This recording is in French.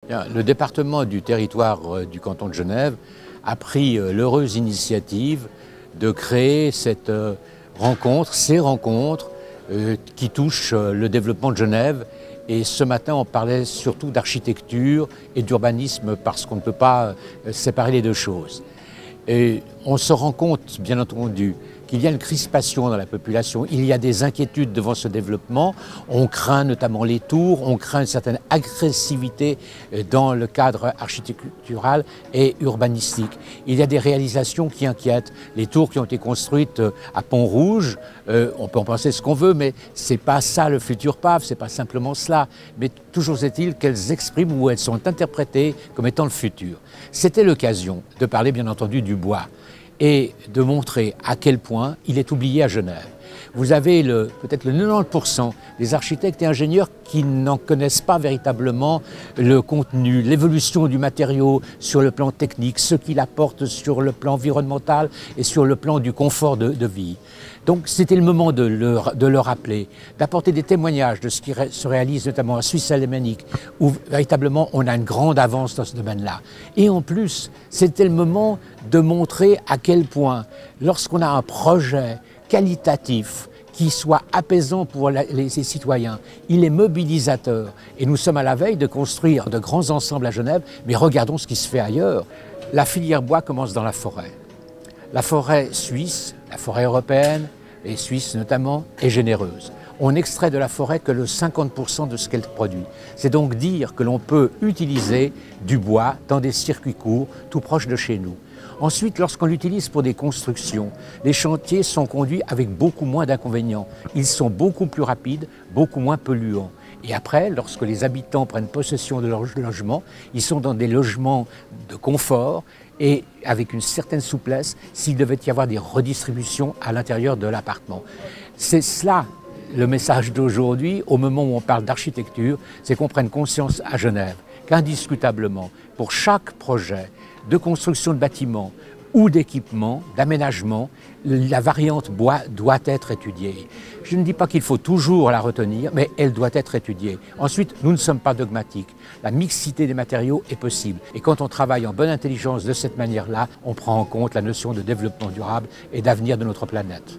Bien, le département du territoire du canton de Genève a pris l'heureuse initiative de créer cette rencontre, ces rencontres qui touchent le développement de Genève. Et ce matin, on parlait surtout d'architecture et d'urbanisme parce qu'on ne peut pas séparer les deux choses. Et on se rend compte, bien entendu, qu'il y a une crispation dans la population, il y a des inquiétudes devant ce développement, on craint notamment les tours, on craint une certaine agressivité dans le cadre architectural et urbanistique. Il y a des réalisations qui inquiètent. Les tours qui ont été construites à Pont-Rouge, on peut en penser ce qu'on veut, mais c'est pas ça le futur PAF, c'est pas simplement cela. Mais toujours est-il qu'elles expriment ou elles sont interprétées comme étant le futur. C'était l'occasion de parler bien entendu du bois et de montrer à quel point il est oublié à Genève. Vous avez peut-être le 90% des architectes et ingénieurs qui n'en connaissent pas véritablement le contenu, l'évolution du matériau sur le plan technique, ce qu'il apporte sur le plan environnemental et sur le plan du confort de vie. Donc c'était le moment de le rappeler, d'apporter des témoignages de ce qui se réalise notamment en Suisse alémanique, où véritablement on a une grande avance dans ce domaine-là. Et en plus, c'était le moment de montrer à quel point, lorsqu'on a un projet qualitatif, qui soit apaisant pour les citoyens, il est mobilisateur. Et nous sommes à la veille de construire de grands ensembles à Genève, mais regardons ce qui se fait ailleurs. La filière bois commence dans la forêt. La forêt suisse, la forêt européenne, et suisse notamment, est généreuse. On n'extrait de la forêt que le 50% de ce qu'elle produit. C'est donc dire que l'on peut utiliser du bois dans des circuits courts, tout proche de chez nous. Ensuite, lorsqu'on l'utilise pour des constructions, les chantiers sont conduits avec beaucoup moins d'inconvénients. Ils sont beaucoup plus rapides, beaucoup moins polluants. Et après, lorsque les habitants prennent possession de leur logement, ils sont dans des logements de confort et avec une certaine souplesse s'il devait y avoir des redistributions à l'intérieur de l'appartement. C'est cela le message d'aujourd'hui, au moment où on parle d'architecture, c'est qu'on prenne conscience à Genève qu'indiscutablement, pour chaque projet de construction de bâtiments ou d'équipement, d'aménagement, la variante bois doit être étudiée. Je ne dis pas qu'il faut toujours la retenir, mais elle doit être étudiée. Ensuite, nous ne sommes pas dogmatiques. La mixité des matériaux est possible. Et quand on travaille en bonne intelligence de cette manière-là, on prend en compte la notion de développement durable et d'avenir de notre planète.